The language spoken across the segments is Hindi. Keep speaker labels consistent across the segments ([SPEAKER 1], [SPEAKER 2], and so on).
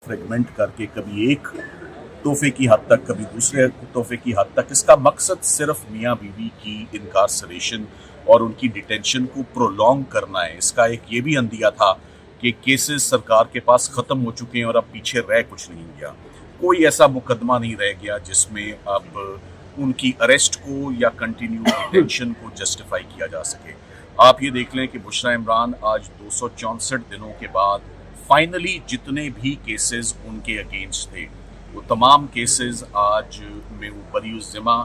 [SPEAKER 1] फ्रेगमेंट करके कभी एक तोहफे की हद तक कभी दूसरे तोहफे की हद तक, इसका मकसद सिर्फ मियाँ बीवी की इनकार्सरेशन और उनकी डिटेंशन को प्रोलॉन्ग करना है। इसका एक ये भी अंदिया था कि केसेस सरकार के पास खत्म हो चुके हैं और अब पीछे रह कुछ नहीं गया, कोई ऐसा मुकदमा नहीं रह गया जिसमें अब उनकी अरेस्ट को या कंटिन्यू डिटेंशन को जस्टिफाई किया जा सके। आप ये देख लें कि बुशरा इमरान आज 264 दिनों के बाद फाइनली जितने भी केसेस उनके अगेंस्ट थे वो तमाम केसेस आज में वो बरीउज़ ज़िम्मा,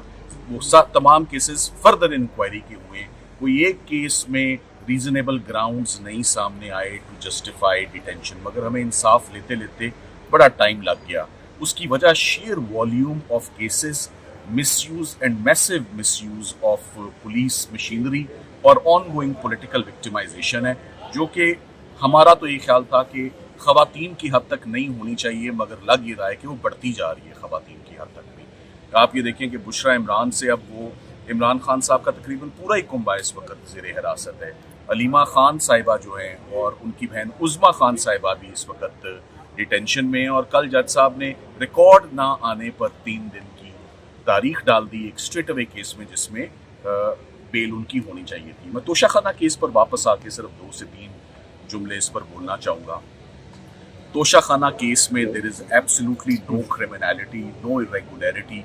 [SPEAKER 1] वो तमाम केसेस फर्दर इंक्वायरी के हुए। कोई एक केस में रीजनेबल ग्राउंड्स नहीं सामने आए टू जस्टिफाई डिटेंशन, मगर हमें इंसाफ लेते लेते बड़ा टाइम लग गया। उसकी वजह share volume of cases, misuse and massive misuse of police machinery और ऑनगोइंग पॉलिटिकल विक्टिमाइजेशन है, जो कि हमारा तो ये ख्याल था कि खवातीन की हद तक नहीं होनी चाहिए, मगर लग ये रहा है कि वो बढ़ती जा रही है खवातीन की हद तक भी। आप ये देखें कि बुशरा इमरान से अब वो इमरान खान साहब का तकरीबन पूरा ही कुंबा इस वक्त ज़ेर हिरासत है। अलीमा खान साहिबा जो हैं और उनकी बहन उज़्मा खान साहिबा भी इस वक्त डिटेंशन में है, और कल जज साहब ने रिकॉर्ड ना आने पर 3 दिन की तारीख डाल दी एक स्ट्रेट अवे केस में जिसमें बेल उनकी होनी चाहिए थी। मैं तोशाखाना केस पर वापस आके सिर्फ 2 से 3 जुमले इस पर बोलना चाहूँगा। तोशाखाना केस में there is absolutely no criminality, no irregularity,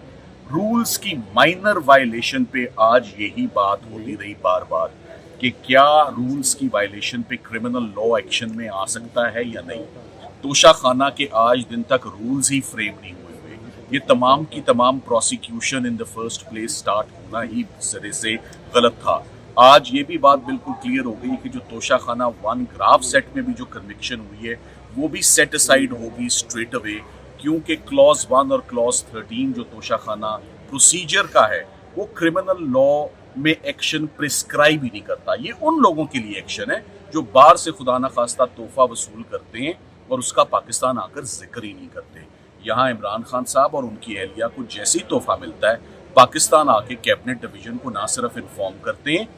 [SPEAKER 1] rules की माइनर वायलेशन पे आज यही बात होती रही बार बार कि क्या रूल्स की वायलेशन पे क्रिमिनल लॉ एक्शन में आ सकता है या नहीं। तोशाखाना के आज दिन तक रूल्स ही फ्रेम नहीं हुए हुए, ये तमाम की तमाम prosecution in the first place start होना ही सिरे से गलत था। आज ये भी बात बिल्कुल क्लियर हो गई कि जो तोशाखाना 1 ग्राफ सेट में भी जो कन्विक्शन हुई है वो भी सेट असाइड होगी स्ट्रेट अवे, क्योंकि क्लॉज 1 और क्लॉज 13 जो तोशाखाना प्रोसीजर का है वो क्रिमिनल लॉ में एक्शन प्रिस्क्राइब ही नहीं करता। ये उन लोगों के लिए एक्शन है जो बाहर से खुदा ना खास्ता तोहफा वसूल करते हैं और उसका पाकिस्तान आकर जिक्र ही नहीं करते। यहाँ इमरान खान साहब और उनकी एहलिया को जैसे ही तोहफा मिलता है पाकिस्तान आके कैबिनेट डिवीजन को ना सिर्फ इन्फॉर्म करते हैं,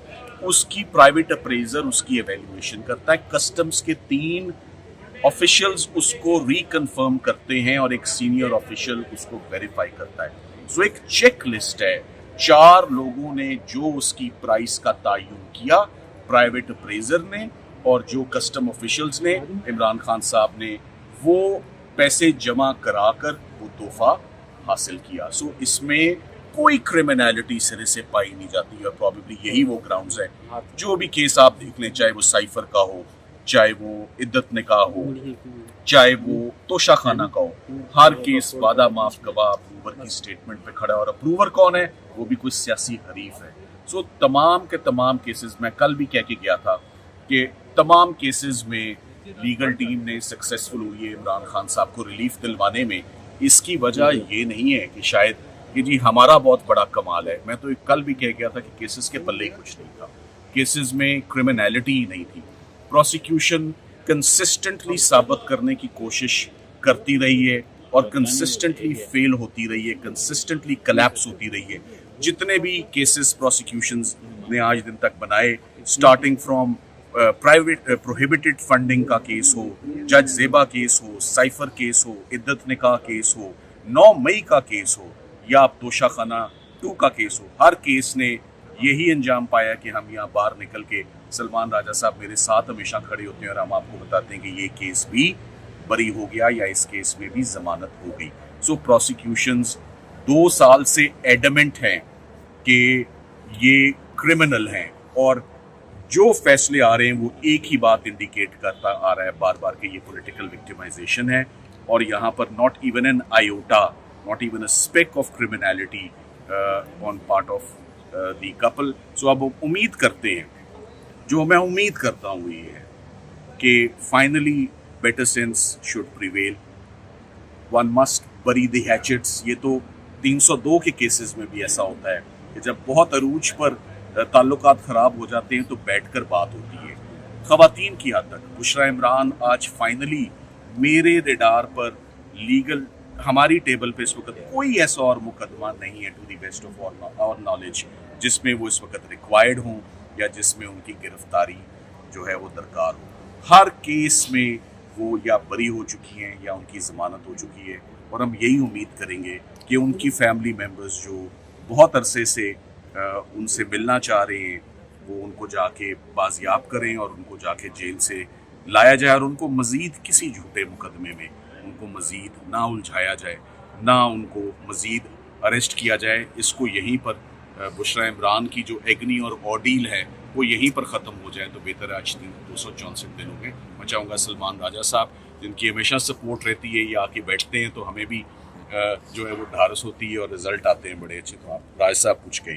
[SPEAKER 1] उसकी प्राइवेट अप्रेजर उसकी एवेल्युएशन करता है, कस्टम्स के 3 ऑफिशियल्स उसको रिकन्फर्म करते हैं और एक सीनियर ऑफिशियल उसको वेरीफाई करता है। सो एक चेक लिस्ट है, 4 लोगों ने जो उसकी प्राइस का तयन किया, प्राइवेट अप्रेजर ने और जो कस्टम ऑफिशियल्स ने, इमरान खान साहब ने वो पैसे जमा कराकर वो तोहफा हासिल किया। सो इसमें कोई क्रिमिनलिटी सिरे से पाई नहीं जाती और प्रॉबेबली यही वो ग्राउंड्स है। जो भी केस आप देख लें, चाहे वो साइफर का हो, चाहे वो इद्दत निकाह हो, चाहे वो तोशाखाना का हो, हर केस वादा माफ गवाह अप्रूवर की स्टेटमेंट पे खड़ा है, और अप्रूवर कौन है? वो भी कोई सियासी हरीफ है। सो तमाम के तमाम केसेस, मैं कल भी कह के गया था कि तमाम केसेस में लीगल टीम ने सक्सेसफुल हुई है इमरान खान साहब को रिलीफ दिलवाने में। इसकी वजह ये नहीं है कि शायद कि जी हमारा बहुत बड़ा कमाल है। मैं तो कल भी कह गया था कि केसेस के पल्ले कुछ नहीं था, केसेस में क्रिमिनलिटी ही नहीं थी। प्रोसिक्यूशन कंसिस्टेंटली साबित करने की कोशिश करती रही है और कंसिस्टेंटली फेल होती रही है, कंसिस्टेंटली कोलैप्स होती रही है। जितने भी केसेस प्रोसिक्यूशंस ने आज दिन तक बनाए, starting from private prohibited funding का केस हो, जज जेबा केस हो, साइफर केस हो, इद्दत निकाह केस हो, 9 मई का केस हो या अब तोशाखाना 2 का केस हो, हर केस ने यही अंजाम पाया कि हम यहाँ बाहर निकल के, सलमान राजा साहब मेरे साथ हमेशा खड़े होते हैं और हम आपको बताते हैं कि ये केस भी बरी हो गया या इस केस में भी जमानत हो गई। सो प्रोसिक्यूशंस 2 साल से एडमेंट हैं कि ये क्रिमिनल हैं, और जो फैसले आ रहे हैं वो एक ही बात इंडिकेट करता आ रहा है बार बार कि ये पॉलिटिकल विक्टिमाइजेशन है, और यहाँ पर not even an iota, not even a speck of criminality on part of the couple. So अब उम्मीद करते हैं, जो मैं उम्मीद करता हूँ ये है कि finally better sense should prevail, one must bury the hatchets. ये तो 302 के केसेस में भी ऐसा होता है कि जब बहुत अरूज पर ताल्लुकात ख़राब हो जाते हैं तो बैठकर बात होती है। ख़वातीन की हद तक बुशरा इमरान आज फाइनली मेरे रेडार पर लीगल, हमारी टेबल पे इस वक्त कोई ऐसा और मुकदमा नहीं है to the best of our knowledge जिसमें वो इस वक्त रिक्वायर्ड हों या जिसमें उनकी गिरफ्तारी जो है वो दरकार हो। हर केस में वो या बरी हो चुकी हैं या उनकी ज़मानत हो चुकी है। और हम यही उम्मीद करेंगे कि उनकी फैमिली मेम्बर्स जो बहुत अरसे से उनसे मिलना चाह रहे हैं, वो उनको जाके बाजियाब करें और उनको जाके जेल से लाया जाए और उनको मज़ीद किसी झूठे मुकदमे में उनको मज़ीद ना उलझाया जाए, ना उनको मज़ीद अरेस्ट किया जाए। इसको यहीं पर बुशरा इमरान की जो एग्नी और ऑडील है वो यहीं पर ख़त्म हो जाए तो बेहतर है। आज 264 दिन हो गए। मैं चाहूँगा सलमान राजा साहब, जिनकी हमेशा सपोर्ट रहती है, ये आके बैठते हैं तो हमें भी जो है वो ढारस होती है और रिज़ल्ट आते हैं बड़े अच्छे। तो आप राज साहब पूछ के